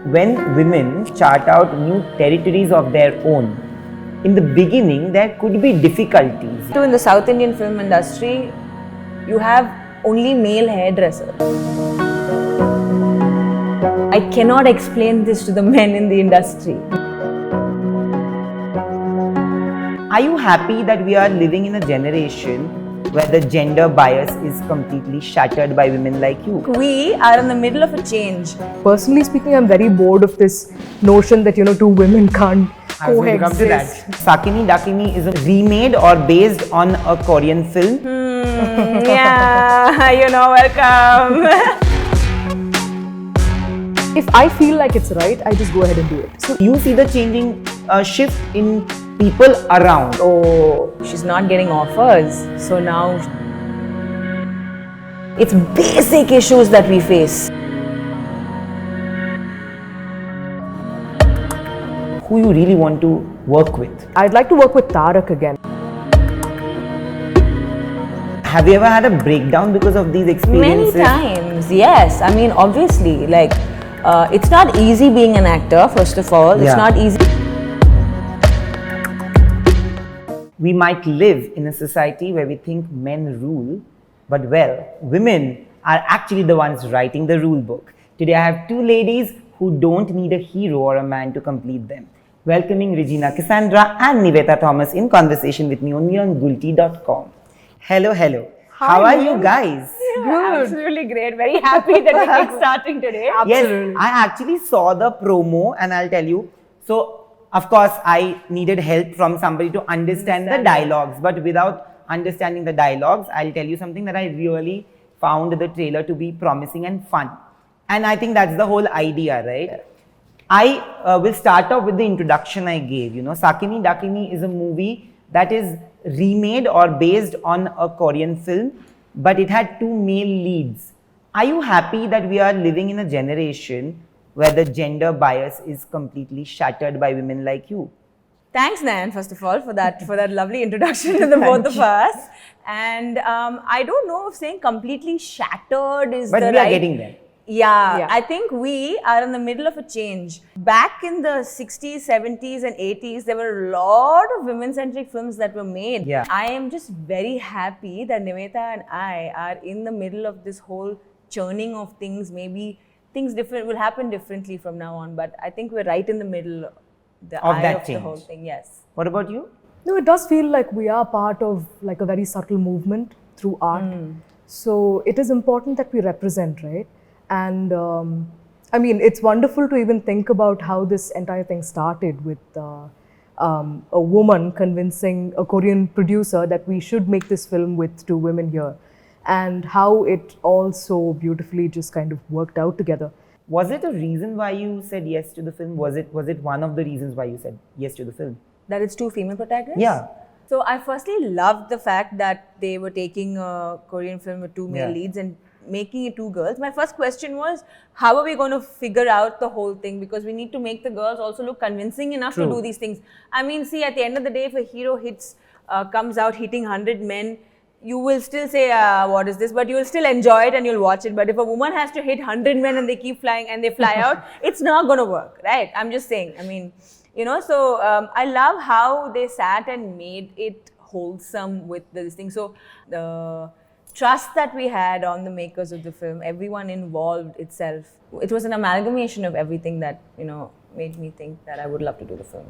when women chart out new territories of their own, in the beginning there could be difficulties. So in the South Indian film industry, you have only male hairdressers. I cannot explain this to the men in the industry. Are you happy that we are living in a generation where the gender bias is completely shattered by women like you? We are in the middle of a change. Personally speaking, I'm very bored of this notion that, two women can't coexist. Come to that. Sakini Dakini is a remade or based on a Korean film. Yeah, welcome. If I feel like it's right, I just go ahead and do it. So you see the changing shift in people around. Oh, she's not getting offers. So now it's basic issues that we face. Who you really want to work with? I'd like to work with Tarak again. Have you ever had a breakdown because of these experiences? Many times, yes. I mean, obviously, it's not easy being an actor, first of all. It's not easy. We might live in a society where we think men rule, but women are actually the ones writing the rule book. Today I have two ladies who don't need a hero or a man to complete them. Welcoming Regina Cassandra and Nivetha Thomos in conversation with me only on Gulte.com. Hello. How are you guys? Good. Absolutely great. Very happy that we're kickstarting today. Yes, I actually saw the promo and I'll tell you. So, of course, I needed help from somebody to understand the dialogues. But without understanding the dialogues, I'll tell you something that I really found the trailer to be promising and fun. And I think that's the whole idea, right? I will start off with the introduction I gave. Sakini Dakini is a movie that is remade or based on a Korean film, but it had two male leads. Are you happy that we are living in a generation where the gender bias is completely shattered by women like you? Thanks, Nayan, first of all, for that lovely introduction to the both of us. And I don't know if saying completely shattered is but the right... But we are getting there. Yeah, I think we are in the middle of a change. Back in the 60s, 70s and 80s, there were a lot of women-centric films that were made. Yeah. I am just very happy that Nivetha and I are in the middle of this whole churning of things. Maybe things will happen differently from now on, but I think we're right in the middle of the whole thing. Yes. What about you? No, it does feel like we are part of a very subtle movement through art. So it is important that we represent, right? And I mean, it's wonderful to even think about how this entire thing started with a woman convincing a Korean producer that we should make this film with two women here, and how it all so beautifully just kind of worked out together. Was it a reason why you said yes to the film? Was it one of the reasons why you said yes to the film? That it's two female protagonists? Yeah. So I firstly loved the fact that they were taking a Korean film with two male leads and making it two girls. My first question was, how are we going to figure out the whole thing? Because we need to make the girls also look convincing enough to do these things. I mean, see, at the end of the day, if a hero comes out hitting 100 men, you will still say, what is this? But you will still enjoy it and you'll watch it. But if a woman has to hit 100 men and they keep flying and they fly out, it's not going to work, right? I'm just saying. I mean, so I love how they sat and made it wholesome with this thing. So the trust that we had on the makers of the film, everyone involved itself, it was an amalgamation of everything that, made me think that I would love to do the film.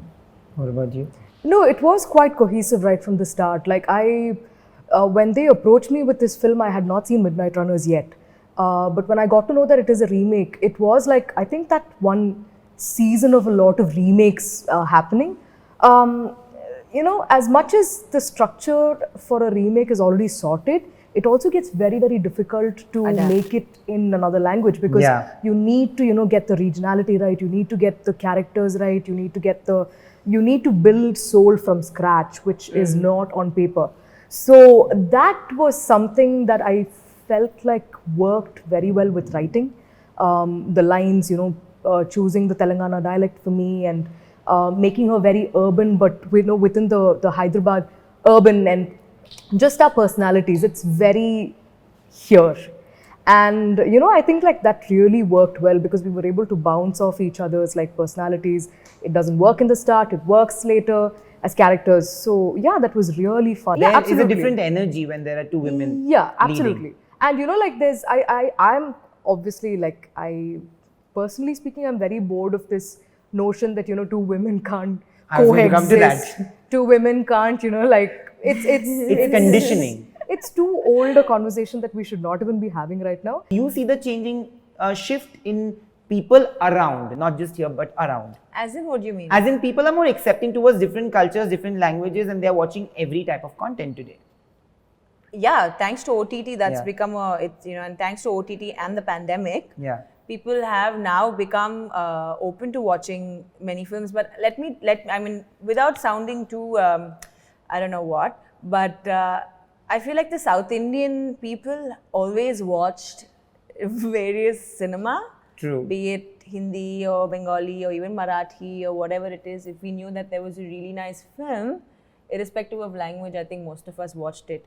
What about you? No, it was quite cohesive right from the start. When they approached me with this film, I had not seen Midnight Runners yet. But when I got to know that it is a remake, it was I think that one season of a lot of remakes happening. As much as the structure for a remake is already sorted, it also gets very, very difficult to make it in another language, because you need to, get the regionality right, you need to get the characters right, you need to build soul from scratch, which is not on paper. So that was something that I felt like worked very well with writing. The lines, choosing the Telangana dialect for me and making her very urban, but within the Hyderabad urban, and just our personalities, it's very here. And I think like that really worked well because we were able to bounce off each other's like personalities. It doesn't work in the start, it works later as characters. So yeah, that was really fun. There Yeah, is a absolutely. different energy when there are two women. Yeah, absolutely. leading. And like there's I'm obviously like I personally speaking, I'm very bored of this notion that two women can't I was going to come to coexist. that. Two women can't, like It's conditioning. It's too old a conversation that we should not even be having right now. You see the changing shift in people around, not just here but around. As in, what do you mean? As in, people are more accepting towards different cultures, different languages, and they are watching every type of content today. Yeah, thanks to OTT, that's Yeah. become and thanks to OTT and the pandemic, Yeah. people have now become open to watching many films. But I mean, without sounding too, I don't know what, but I feel like the South Indian people always watched various cinema. True. Be it Hindi or Bengali or even Marathi or whatever it is. If we knew that there was a really nice film, irrespective of language, I think most of us watched it.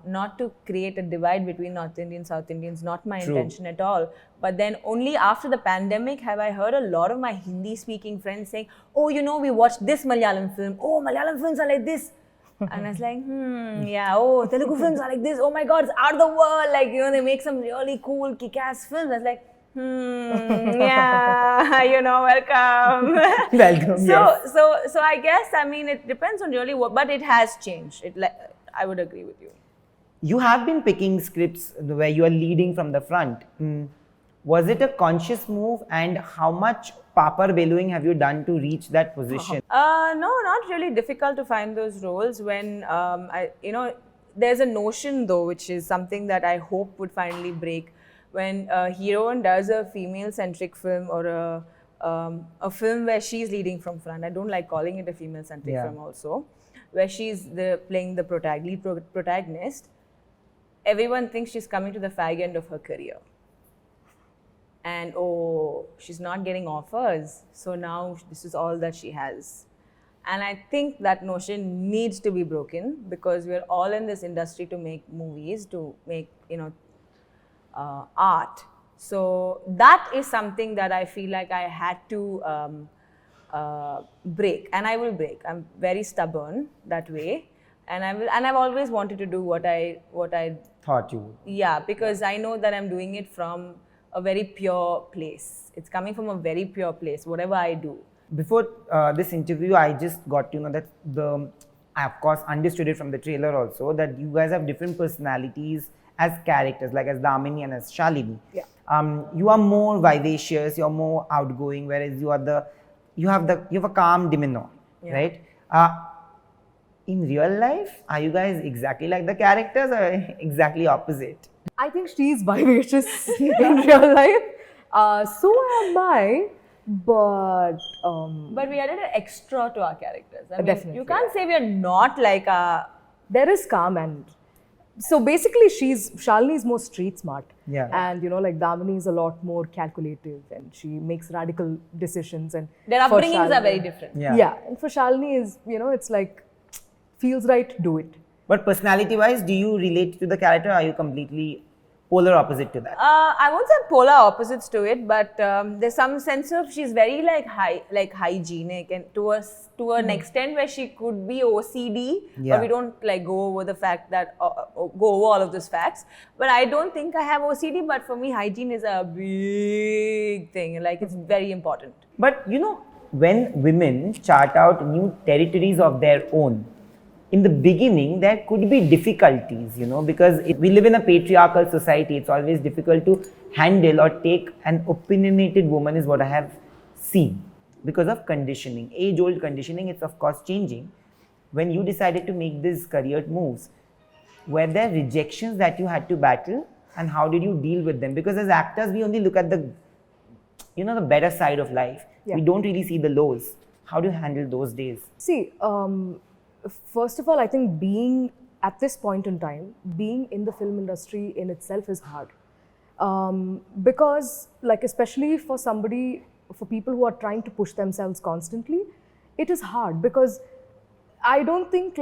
Not to create a divide between North Indians, South Indians, not my True. intention at all. But then only after the pandemic have I heard a lot of my Hindi speaking friends saying, oh, we watched this Malayalam film. Oh, Malayalam films are like this. And I was like, yeah, oh, Telugu films are like this. Oh my God, it's out of the world. Like, they make some really cool, kick-ass films. I was like, yeah, welcome. Welcome, yes. So I guess, I mean, it depends on really what, but it has changed. I would agree with you. You have been picking scripts where you are leading from the front. Was it a conscious move, and how much papar beluing have you done to reach that position? No, not really difficult to find those roles when, there's a notion though, which is something that I hope would finally break. When a heroine does a female-centric film or a film where she's leading from front, I don't like calling it a female-centric film also, where she's playing the lead protagonist, everyone thinks she's coming to the fag end of her career. And oh, she's not getting offers, so now this is all that she has. And I think that notion needs to be broken because we're all in this industry to make movies, to make, art. So that is something that I feel like I had to break, and I will break. I'm very stubborn that way, and I've always wanted to do what I Thought you would. Yeah, because I know that I'm doing it from a very pure place. It's coming from a very pure place, whatever I do. Before this interview, I just got to know that I of course understood it from the trailer also, that you guys have different personalities as characters, like as Damini and as Shalini. Yeah. You are more vivacious, you're more outgoing, whereas you have a calm demeanor, right? In real life, are you guys exactly like the characters or exactly opposite? I think she's vivacious in real life. So am I. But we added an extra to our characters. I mean, definitely, you can't say we are not like there is calm, and so basically Shalini is more street smart. Yeah. And like Damini is a lot more calculative, and she makes radical decisions, and their for upbringings are Shalini- very different. Yeah. And for Shalini is it's like feels right, do it. But personality-wise, do you relate to the character? Or are you completely polar opposite to that? I won't say polar opposites to it, but there's some sense of she's very hygienic, and to an extent where she could be OCD, Yeah. but we don't go over the fact that go over all of those facts. But I don't think I have OCD. But for me, hygiene is a big thing. It's very important. But when women chart out new territories of their own, in the beginning, there could be difficulties, because we live in a patriarchal society. It's always difficult to handle or take an opinionated woman, is what I have seen, because of conditioning, age-old conditioning. It's of course changing. When you decided to make these career moves, were there rejections that you had to battle, and how did you deal with them? Because as actors, we only look at the better side of life. Yeah. We don't really see the lows. How do you handle those days? See, first of all, I think being at this point in time, being in the film industry in itself is hard. Because especially for people who are trying to push themselves constantly, it is hard because I don't think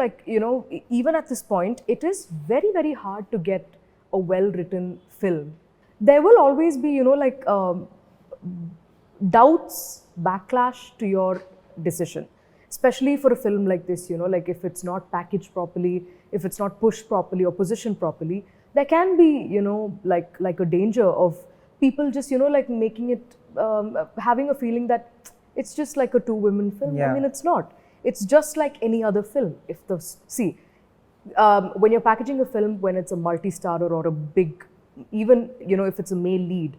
even at this point, it is very, very hard to get a well-written film. there will always be, doubts, backlash to your decision. Especially for a film like this, like if it's not packaged properly, if it's not pushed properly or positioned properly, there can be, like a danger of people just, like making it, having a feeling that it's just like a two women film. Yeah. I mean, it's not. It's just like any other film. When you're packaging a film, when it's a multi-starrer or a big, even, if it's a male lead,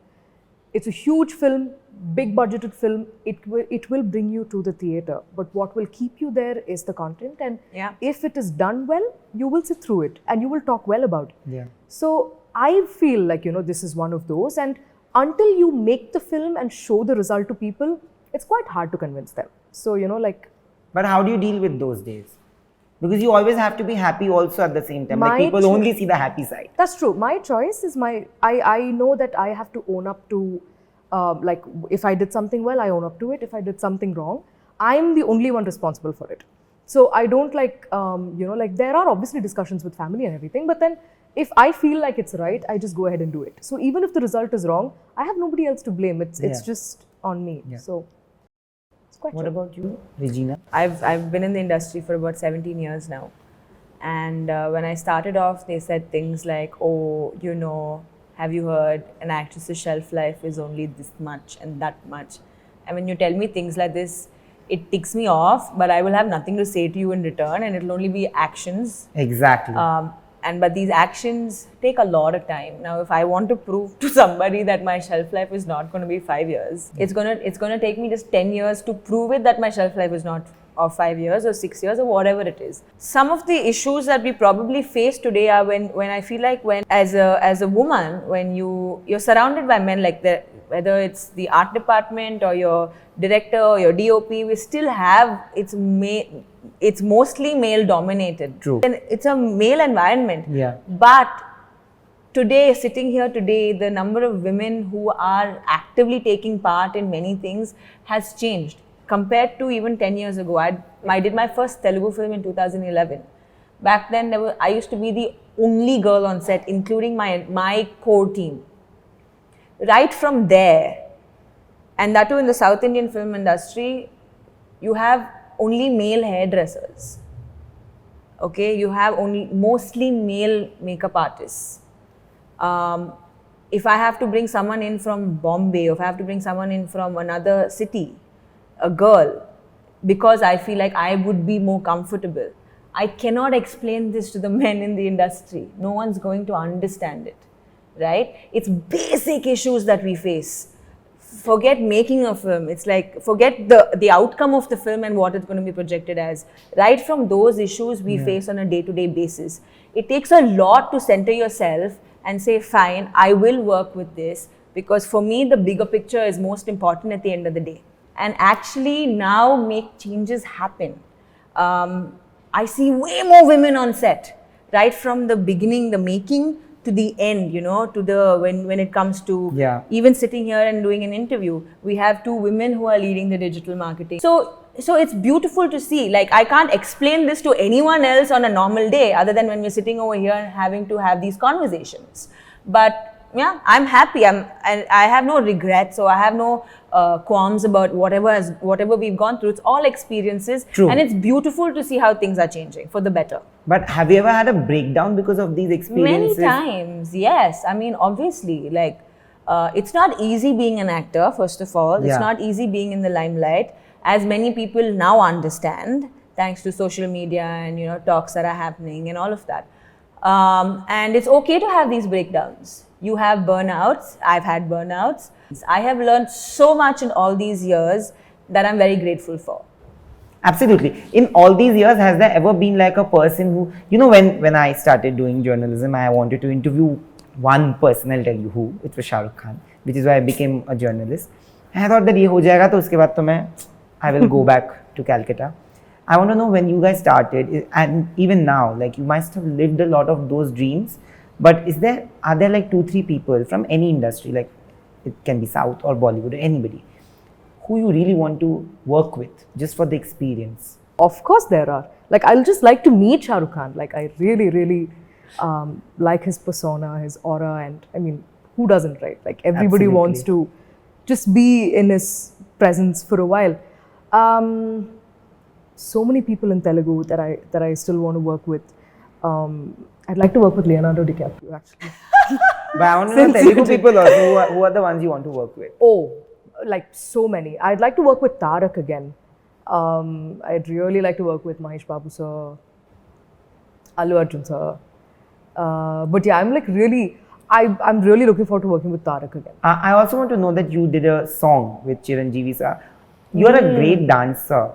it's a huge film, big budgeted film, it will bring you to the theatre. But what will keep you there is the content. And if it is done well, you will sit through it and you will talk well about it. Yeah. So I feel like, this is one of those. And until you make the film and show the result to people, it's quite hard to convince them. So, But how do you deal with those days? Because you always have to be happy also at the same time. Like people only see the happy side. That's true. My choice is I know that I have to own up to, like if I did something well, I own up to it. If I did something wrong, I'm the only one responsible for it. So I don't like, like there are obviously discussions with family and everything, but then if I feel like it's right, I just go ahead and do it. So even if the result is wrong, I have nobody else to blame. It's just on me. Yeah. So what about you, Regina? I've been in the industry for about 17 years now. And when I started off, they said things like, oh, have you heard an actress's shelf life is only this much and that much. And when you tell me things like this, it ticks me off, but I will have nothing to say to you in return, and it'll only be actions. Exactly. But these actions take a lot of time. Now, if I want to prove to somebody that my shelf life is not going to be 5 years, it's gonna take me just 10 years to prove it that my shelf life is not of 5 years or 6 years or whatever it is. Some of the issues that we probably face today are when I feel like as a woman, when you're surrounded by men like that, whether it's the art department or your director or your DOP, we still have it's mostly male dominated. True. And it's a male environment. Yeah. But today, sitting here today, the number of women who are actively taking part in many things has changed compared to even 10 years ago. I did my first Telugu film in 2011. Back then, I used to be the only girl on set, including my core team. Right from there, and that too in the South Indian film industry, you have only male hairdressers. Okay, you have only mostly male makeup artists. If I have to bring someone in from Bombay, or if I have to bring someone in from another city, a girl, because I feel like I would be more comfortable, I cannot explain this to the men in the industry. No one's going to understand it, right? It's basic issues that we face. Forget making a film. It's like, forget the outcome of the film and what it's going to be projected as. Right from those issues we face on a day-to-day basis. It takes a lot to center yourself and say, fine, I will work with this, because for me, the bigger picture is most important at the end of the day. And actually now make changes happen. I see way more women on set, right from the beginning, the making, to the end, to the when it comes to even sitting here and doing an interview, we have 2 women who are leading the digital marketing. So it's beautiful to see. Like, I can't explain this to anyone else on a normal day other than when we're sitting over here and having to have these conversations. But yeah, I'm happy. I have no regrets, or I have no qualms about whatever we've gone through. It's all experiences. True. And it's beautiful to see how things are changing for the better. But have you ever had a breakdown because of these experiences? Many times, yes. I mean, obviously, like, it's not easy being an actor, first of all. It's not easy being in the limelight, as many people now understand, thanks to social media and, talks that are happening and all of that. And it's okay to have these breakdowns. You have burnouts. I've had burnouts. I have learned so much in all these years that I'm very grateful for. Absolutely. In all these years, has there ever been like a person who, when I started doing journalism, I wanted to interview one person, I'll tell you who. It was Shahrukh Khan, which is why I became a journalist. And I thought that ye ho jayega, to uske baad to I will go back to Calcutta. I want to know, when you guys started, and even now, like, you must have lived a lot of those dreams. But are there like 2-3 people from any industry, like it can be South or Bollywood or anybody, who you really want to work with just for the experience? Of course there are. Like, I'll just like to meet Shahrukh Khan. Like, I really, really like his persona, his aura, and I mean, who doesn't, right? Like everybody wants to just be in his presence for a while. So many people in Telugu that I still want to work with. I'd like to work with Leonardo DiCaprio actually. But I want to know Telugu people also, who are the ones you want to work with? Oh, like so many. I'd like to work with Tarak again. I'd really like to work with Mahesh Babu sir, Allu Arjun sir. But yeah, I'm really looking forward to working with Tarak again. I also want to know that you did a song with Chiranjeevi sir. You are a great dancer.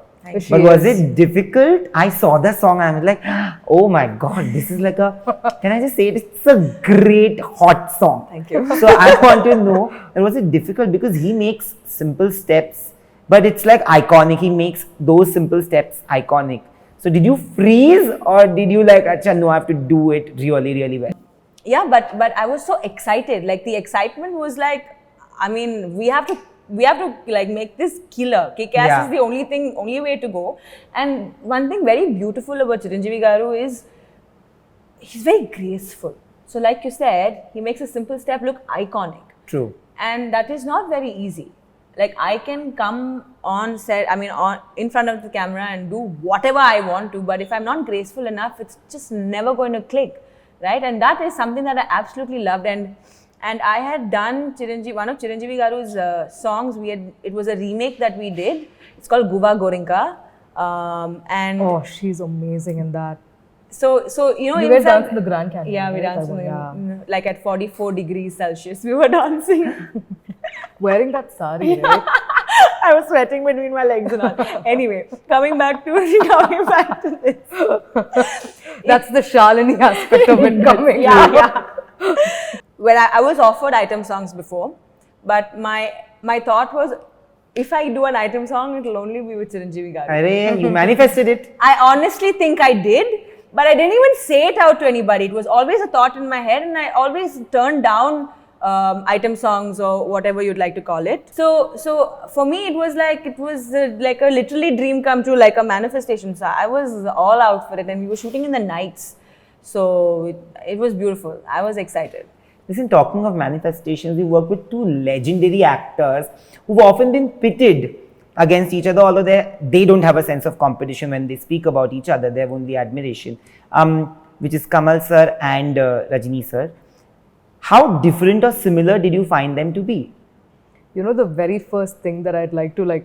But was it difficult? I saw the song and I was like, oh my god, this is like can I just say it? It's a great hot song. Thank you. So I want to know, was it difficult? Because he makes simple steps, but it's like iconic. He makes those simple steps iconic. So did you freeze or did you like, acha, no, I have to do it really, really well? Yeah, but I was so excited. Like the excitement was like, I mean, we have to like make this killer. Kick-ass is the only way to go. And one thing very beautiful about Chiranjeevi Garu is he's very graceful. So like you said, he makes a simple step look iconic. True. And that is not very easy. Like I can come on set, in front of the camera and do whatever I want to, but if I'm not graceful enough, it's just never going to click, right? And that is something that I absolutely loved. And I had done one of Chiranjeevi Garu's songs. It was a remake that we did. It's called Guva Gorinka. And oh, she's amazing in that. So you know, we were dancing in the Grand Canyon. Yeah, we right? danced like at 44 degrees Celsius. We were dancing. Wearing that sari, right? I was sweating between my legs and all. Anyway, coming back to this. That's the Shalini aspect of it coming. Yeah. Well, I was offered item songs before, but my thought was, if I do an item song, it'll only be with Chiranjeevi Garu. Arey, you manifested it. I honestly think I did, but I didn't even say it out to anybody. It was always a thought in my head, and I always turned down item songs or whatever you'd like to call it. So for me, it was like a literally dream come true, like a manifestation. So I was all out for it, and we were shooting in the nights. So it was beautiful. I was excited. Listen, talking of manifestations, we work with two legendary actors who've often been pitted against each other, although they don't have a sense of competition when they speak about each other. They have only admiration, which is Kamal sir and Rajini sir. How different or similar did you find them to be? You know, the very first thing that I'd like to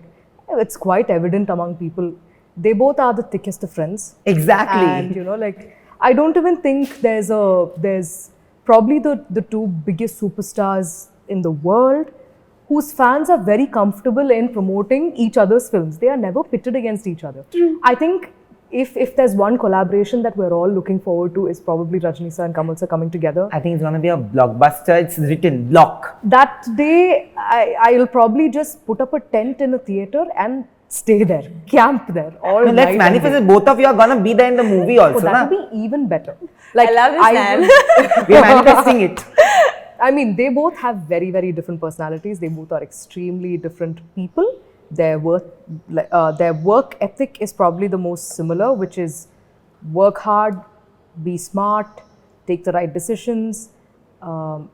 it's quite evident among people. They both are the thickest of friends. Exactly. And you know, like, I don't even think there's probably the two biggest superstars in the world whose fans are very comfortable in promoting each other's films. They are never pitted against each other. True. I think if there's one collaboration that we're all looking forward to, is probably Rajini sir and Kamal sir coming together. I think it's going to be a blockbuster. It's written block. That day, I'll probably just put up a tent in a theater and stay there, camp there all night. Let's manifest it. Both of you are going to be there in the movie also. Oh, that would be even better. Like, I love this man. We're manifesting it. I mean, they both have very, very different personalities. They both are extremely different people. Their work ethic is probably the most similar, which is work hard, be smart, take the right decisions,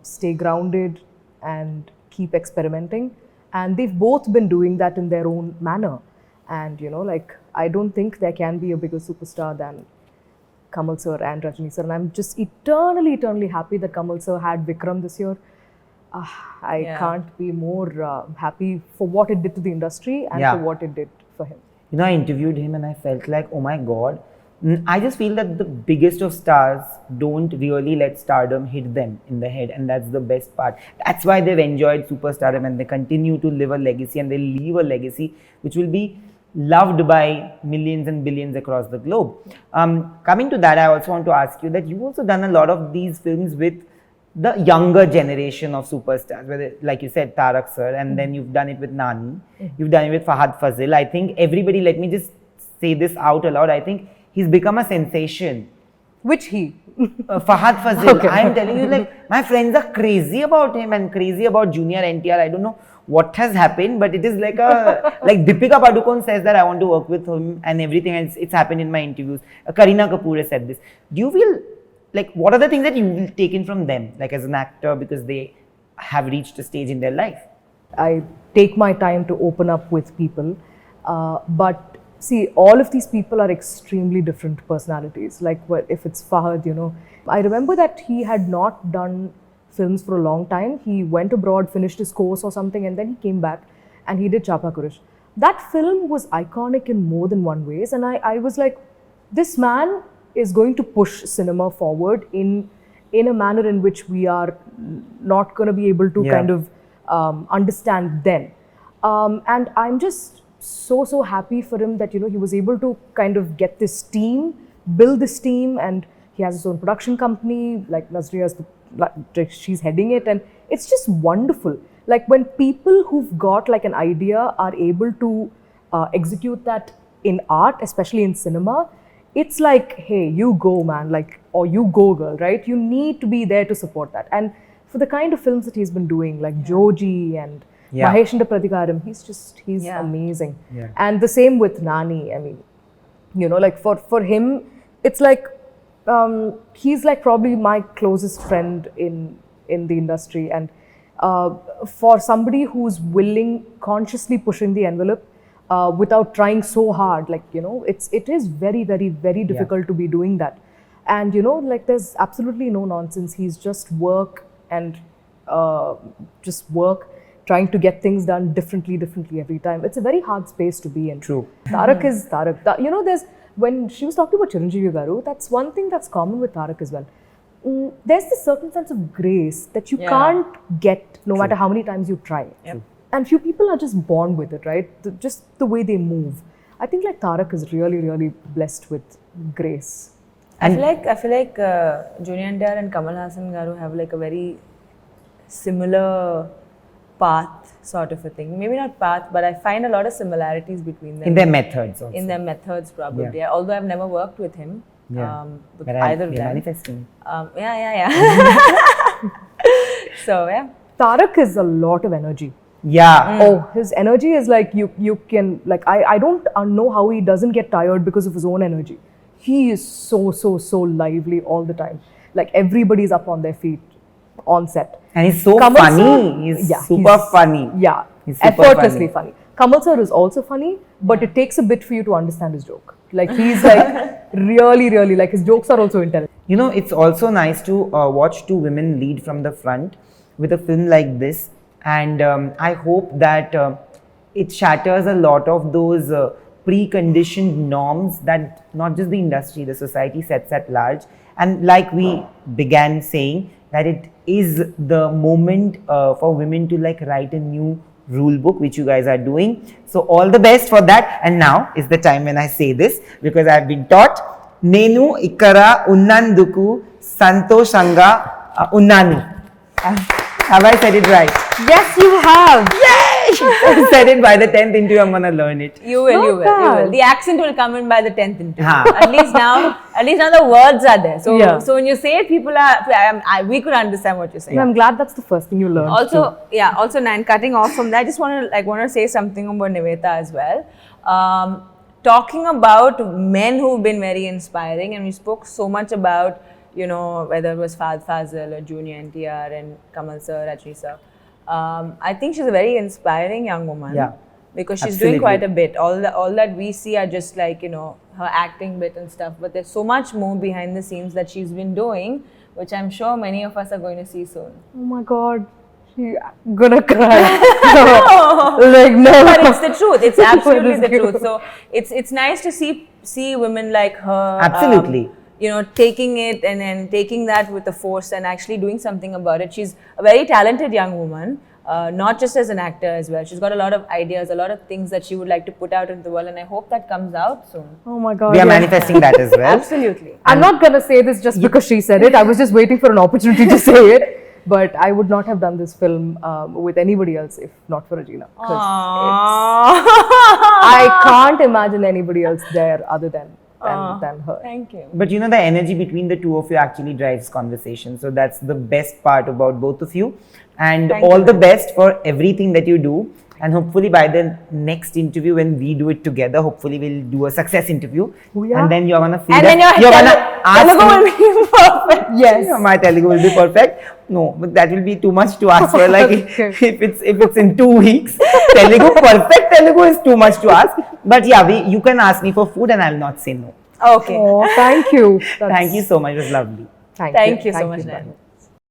stay grounded, and keep experimenting. And they've both been doing that in their own manner. And you know, like, I don't think there can be a bigger superstar than Kamal sir and Rajini sir. And I'm just eternally, eternally happy that Kamal sir had Vikram this year. I can't be more happy for what it did to the industry and for what it did for him. You know, I interviewed him and I felt like, oh my God. I just feel that the biggest of stars don't really let stardom hit them in the head, and that's the best part. That's why they've enjoyed superstardom, and they continue to live a legacy, and they leave a legacy which will be loved by millions and billions across the globe. Coming to that, I also want to ask you that you've also done a lot of these films with the younger generation of superstars, whether, like you said, Tarak sir, and then you've done it with Nani, you've done it with Fahad Fazil. I think everybody, let me just say this out aloud, I think he's become a sensation. Which he? Fahad Fazil. Okay. I'm telling you, like, my friends are crazy about him and crazy about Junior NTR. I don't know what has happened, but it is like like Deepika Padukone says that I want to work with him and everything, and it's happened in my interviews. Kareena Kapoor has said this. Do you feel like, what are the things that you've taken from them, like as an actor, because they have reached a stage in their life. I take my time to open up with people, but see, all of these people are extremely different personalities. Like if it's Fahad, you know, I remember that he had not done films for a long time. He went abroad, finished his course or something, and then he came back and he did Chapa Kurish. That film was iconic in more than one ways, and I was like, this man is going to push cinema forward in a manner in which we are not going to be able to kind of understand then. And I'm just so happy for him that, you know, he was able to kind of get this team, build this team, and he has his own production company, like Nazria's, she's heading it, and it's just wonderful. Like when people who've got like an idea are able to execute that in art, especially in cinema, it's like, hey, you go, man, like, or you go, girl, right? You need to be there to support that. And for the kind of films that he's been doing, like Joji and Mahesh and Pratikaram, he's amazing. Yeah. And the same with Nani. I mean, you know, like for him, it's like, he's like probably my closest friend in the industry. And for somebody who's consciously pushing the envelope, without trying so hard, like, you know, it is very difficult to be doing that. And, you know, like there's absolutely no nonsense. He's just work and trying to get things done differently every time. It's a very hard space to be in. True. Tarak is Tarak. You know, when she was talking about Chiranjeevi Garu, that's one thing that's common with Tarak as well. There's this certain sense of grace that you can't get no matter how many times you try. Yep. And few people are just born with it, right? Just the way they move. I think like Tarak is really blessed with grace. I feel like Junior NTR and Kamal Hassan Garu have like a very similar path sort of a thing. Maybe not path, but I find a lot of similarities between them. In their methods also. In their methods probably. Yeah. Although I've never worked with him. With but either of them. Manifesting. So yeah. Tarak is a lot of energy. Yeah. Oh, his energy is like you can, like, I don't know how he doesn't get tired because of his own energy. He is so lively all the time. Like everybody's up on their feet on set. And he's so Kamal funny. Sir, He's super funny. Yeah. He's super effortlessly funny. Kamal Sir is also funny, but it takes a bit for you to understand his joke. Like he's like really, like his jokes are also intelligent. You know, it's also nice to watch two women lead from the front with a film like this. And I hope that it shatters a lot of those preconditioned norms that not just the industry, the society sets at large. And like we began saying, that it is the moment for women to like write a new rule book, which you guys are doing. So all the best for that. And now is the time when I say this, because I have been taught, Nenu Ikkara Unnanduku Santoshanga Unnanu. Have I said it right? Yes, you have. Yay! I said it by the 10th interview. I'm gonna learn it. You will. The accent will come in by the 10th interview. At least now the words are there. So when you say it, people are. We could understand what you're saying. I'm glad that's the first thing you learned. Also, Also, Nan, cutting off from that, I just want to say something about Nivetha as well. Talking about men who've been very inspiring, and we spoke so much about, you know, whether it was Fahad Fazil or Junior NTR and Kamal Sir, Rajni Sir. I think she's a very inspiring young woman. Yeah. Because she's doing quite a bit. All that we see are just like, you know, her acting bit and stuff. But there's so much more behind the scenes that she's been doing, which I'm sure many of us are going to see soon. Oh my God. I'm gonna cry. No. But it's the truth. It's absolutely the truth. So it's nice to see women like her. Absolutely. You know, taking it and then taking that with the force and actually doing something about it. She's a very talented young woman, not just as an actor as well. She's got a lot of ideas, a lot of things that she would like to put out into the world, and I hope that comes out soon. Oh my God. We are manifesting that as well. Absolutely. I'm not going to say this just because she said it. I was just waiting for an opportunity to say it. But I would not have done this film with anybody else if not for Regina. I can't imagine anybody else there other than her. Thank you. But you know, the energy between the two of you actually drives conversation. So that's the best part about both of you. And all the best for everything that you do. And hopefully by the next interview, when we do it together, hopefully we'll do a success interview. Oh, yeah. And then you're gonna feel And then that your you're gonna ask Telugu me- will be perfect. Yes. Yeah, my Telugu will be perfect. No, but that will be too much to ask for. Like Okay. if it's in 2 weeks, perfect Telugu is too much to ask. But yeah, you can ask me for food and I'll not say no. Okay. Oh, thank you. Thank you so much. It was lovely. Thank you so much, Bye. Nayan.